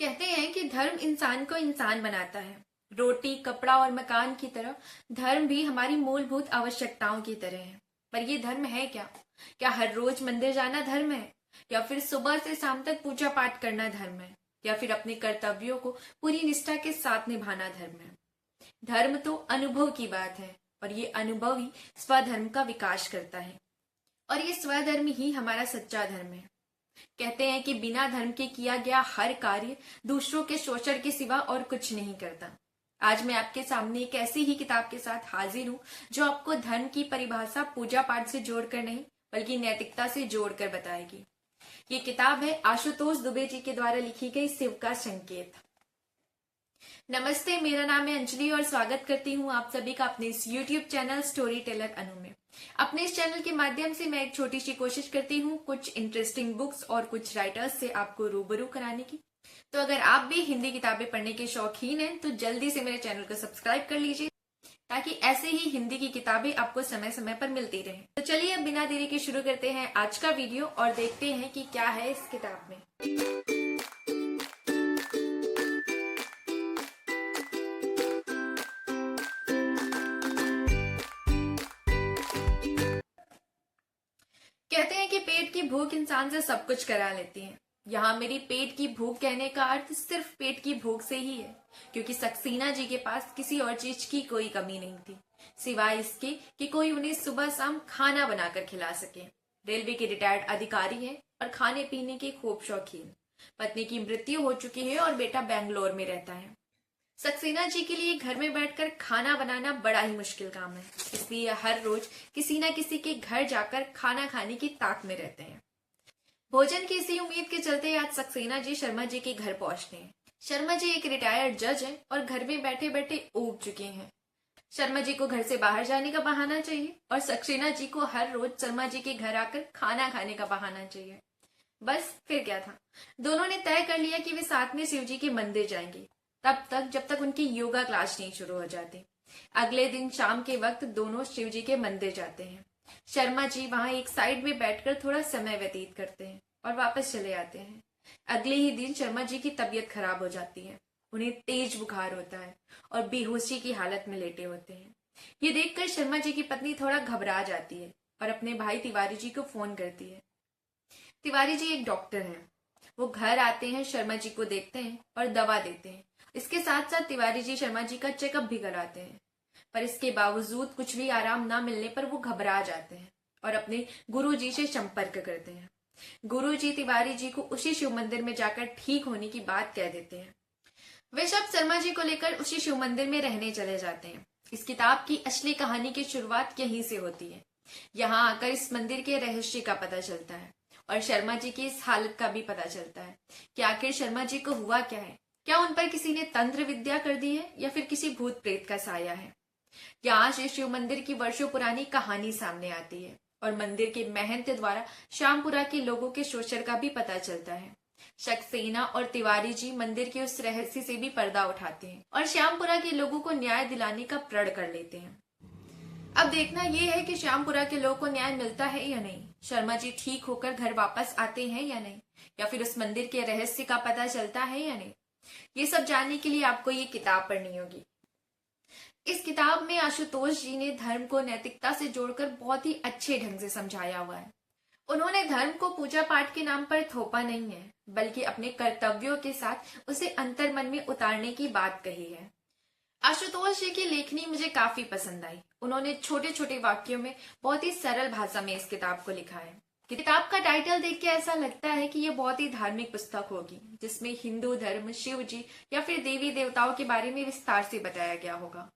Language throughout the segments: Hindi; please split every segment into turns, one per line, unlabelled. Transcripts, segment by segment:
कहते हैं कि धर्म इंसान को इंसान बनाता है। रोटी, कपड़ा और मकान की तरह धर्म भी हमारी मूलभूत आवश्यकताओं की तरह है। पर ये धर्म है क्या? क्या हर रोज मंदिर जाना धर्म है? या फिर सुबह से शाम तक पूजा पाठ करना धर्म है? या फिर अपने कर्तव्यों को पूरी निष्ठा के साथ निभाना धर्म है? धर्म तो अनुभव की बात है और ये अनुभव ही स्वधर्म का विकास करता है। और ये स्वधर्म ही हमारा सच्चा धर्म है। कहते हैं कि बिना धर्म के किया गया हर कार्य दूसरों के शोषण के सिवा और कुछ नहीं करता। आज मैं आपके सामने एक ऐसी ही किताब के साथ हाजिर हूँ जो आपको धर्म की परिभाषा पूजा पाठ से जोड़कर नहीं बल्कि नैतिकता से जोड़कर बताएगी। ये किताब है आशुतोष दुबे जी के द्वारा लिखी गई शिव का संकेत। नमस्ते, मेरा नाम है अंजलि और स्वागत करती हूँ आप सभी का अपने इस YouTube चैनल स्टोरी टेलर अनु में। अपने इस चैनल के माध्यम से मैं एक छोटी सी कोशिश करती हूँ कुछ इंटरेस्टिंग बुक्स और कुछ राइटर्स से आपको रूबरू कराने की। तो अगर आप भी हिंदी किताबें पढ़ने के शौकीन हैं तो जल्दी से मेरे चैनल को सब्सक्राइब कर लीजिए ताकि ऐसे ही हिंदी की किताबें आपको समय समय पर मिलती रहें। तो चलिए अब बिना देरी के शुरू करते हैं आज का वीडियो और देखते हैं कि क्या है इस किताब में। कहते हैं कि पेट की भूख इंसान से सब कुछ करा लेती है। यहाँ मेरी पेट की भूख कहने का अर्थ सिर्फ पेट की भूख से ही है, क्योंकि सक्सेना जी के पास किसी और चीज की कोई कमी नहीं थी सिवाय इसके कि कोई उन्हें सुबह शाम खाना बनाकर खिला सके। रेलवे के रिटायर्ड अधिकारी हैं और खाने पीने के खूब शौकीन। पत्नी की मृत्यु हो चुकी है और बेटा बेंगलोर में रहता है। सक्सेना जी के लिए घर में बैठकर खाना बनाना बड़ा ही मुश्किल काम है, इसलिए हर रोज किसी न किसी के घर जाकर खाना खाने की ताक में रहते हैं। भोजन की इसी उम्मीद के चलते आज सक्सेना जी शर्मा जी के घर पहुंचते हैं। शर्मा जी एक रिटायर्ड जज हैं और घर में बैठे बैठे ऊब चुके हैं। शर्मा जी को घर से बाहर जाने का बहाना चाहिए और सक्सेना जी को हर रोज शर्मा जी के घर आकर खाना खाने का बहाना चाहिए। बस फिर क्या था, दोनों ने तय कर लिया कि वे साथ में शिव जी के मंदिर जाएंगे, तब तक जब तक उनकी योगा क्लास नहीं शुरू हो जाती। अगले दिन शाम के वक्त दोनों शिव जी के मंदिर जाते हैं। शर्मा जी वहां एक साइड में बैठकर थोड़ा समय व्यतीत करते हैं और वापस चले आते हैं। अगले ही दिन शर्मा जी की तबीयत खराब हो जाती है। उन्हें तेज बुखार होता है और बेहोशी की हालत में लेटे होते हैं। ये देखकर शर्मा जी की पत्नी थोड़ा घबरा जाती है और अपने भाई तिवारी जी को फोन करती है। तिवारी जी एक डॉक्टर हैं। वो घर आते हैं, शर्मा जी को देखते हैं और दवा देते हैं। इसके साथ साथ तिवारी जी शर्मा जी का चेकअप भी कराते हैं, पर इसके बावजूद कुछ भी आराम ना मिलने पर वो घबरा जाते हैं और अपने गुरु जी से संपर्क करते हैं। गुरु जी तिवारी जी को उसी शिव मंदिर में जाकर ठीक होने की बात कह देते हैं। वे सब शर्मा जी को लेकर उसी शिव मंदिर में रहने चले जाते हैं। इस किताब की असली कहानी की शुरुआत यहीं से होती है। यहाँ आकर इस मंदिर के रहस्य का पता चलता है और शर्मा जी की इस हालत का भी पता चलता है कि आखिर शर्मा जी को हुआ क्या है। क्या उन पर किसी ने तंत्र विद्या कर दी है या फिर किसी भूत प्रेत का साया है। यहाँ से शिव मंदिर की वर्षों पुरानी कहानी सामने आती है और मंदिर के महंत द्वारा श्यामपुरा के लोगों के शोषण का भी पता चलता है। सक्सेना और तिवारी जी मंदिर के उस रहस्य से भी पर्दा उठाते हैं और श्यामपुरा के लोगों को न्याय दिलाने का प्रण कर लेते हैं। अब देखना यह है कि श्यामपुरा के लोगों को न्याय मिलता है या नहीं, शर्मा जी ठीक होकर घर वापस आते हैं या नहीं, या फिर उस मंदिर के रहस्य का पता चलता है या नहीं। ये सब जानने के लिए आपको ये किताब पढ़नी होगी। इस किताब में आशुतोष जी ने धर्म को नैतिकता से जोड़कर बहुत ही अच्छे ढंग से समझाया हुआ है। उन्होंने धर्म को पूजा पाठ के नाम पर थोपा नहीं है, बल्कि अपने कर्तव्यों के साथ उसे अंतर्मन में उतारने की बात कही है। आशुतोष जी की लेखनी मुझे काफी पसंद आई। उन्होंने छोटे छोटे वाक्यों में बहुत ही सरल भाषा में इस किताब को लिखा है। किताब का टाइटल देख के ऐसा लगता है कि ये बहुत ही धार्मिक पुस्तक होगी, जिसमें हिंदू धर्म, शिव जी या फिर देवी देवताओं के बारे में विस्तार से बताया गया होगा।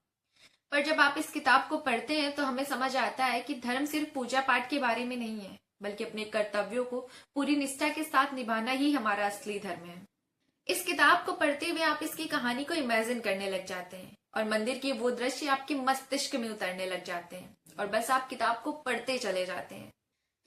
पर जब आप इस किताब को पढ़ते हैं तो हमें समझ आता है कि धर्म सिर्फ पूजा पाठ के बारे में नहीं है, बल्कि अपने कर्तव्यों को पूरी निष्ठा के साथ निभाना ही हमारा असली धर्म है। इस किताब को पढ़ते हुए आप इसकी कहानी को इमेजिन करने लग जाते हैं और मंदिर के वो दृश्य आपके मस्तिष्क में उतरने लग जाते हैं और बस आप किताब को पढ़ते चले जाते हैं।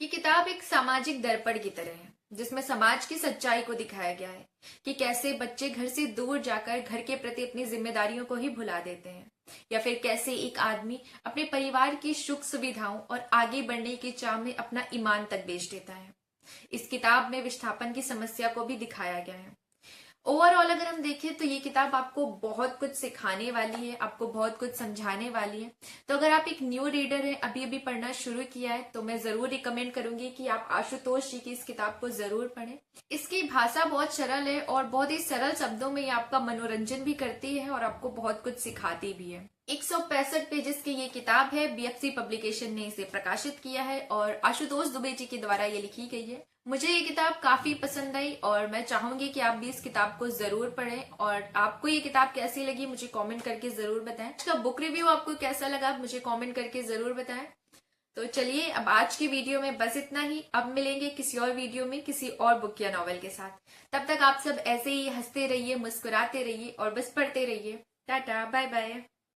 ये किताब एक सामाजिक दर्पण की तरह है, जिसमें समाज की सच्चाई को दिखाया गया है कि कैसे बच्चे घर से दूर जाकर घर के प्रति अपनी जिम्मेदारियों को ही भुला देते हैं, या फिर कैसे एक आदमी अपने परिवार की सुख सुविधाओं और आगे बढ़ने की चाह में अपना ईमान तक बेच देता है। इस किताब में विस्थापन की समस्या को भी दिखाया गया है। ओवरऑल अगर हम देखें तो ये किताब आपको बहुत कुछ सिखाने वाली है, आपको बहुत कुछ समझाने वाली है। तो अगर आप एक न्यू रीडर हैं, अभी अभी पढ़ना शुरू किया है, तो मैं जरूर रिकमेंड करूंगी कि आप आशुतोष जी की इस किताब को जरूर पढ़ें। इसकी भाषा बहुत सरल है और बहुत ही सरल शब्दों में ये आपका मनोरंजन भी करती है और आपको बहुत कुछ सिखाती भी है। 165 पेजेस की ये किताब है। बीएफसी पब्लिकेशन ने इसे प्रकाशित किया है और आशुतोष दुबे जी के द्वारा ये लिखी गई है। मुझे ये किताब काफी पसंद आई और मैं चाहूंगी कि आप भी इस किताब को जरूर पढ़ें। और आपको ये किताब कैसी लगी मुझे कमेंट करके जरूर बताएं। इसका बुक रिव्यू आपको कैसा लगा मुझे कमेंट करके जरूर बताएं। तो चलिए अब आज की वीडियो में बस इतना ही। अब मिलेंगे किसी और वीडियो में किसी और बुक या नॉवेल के साथ। तब तक आप सब ऐसे ही हंसते रहिए, मुस्कुराते रहिए और बस पढ़ते रहिए। Tata, bye bye.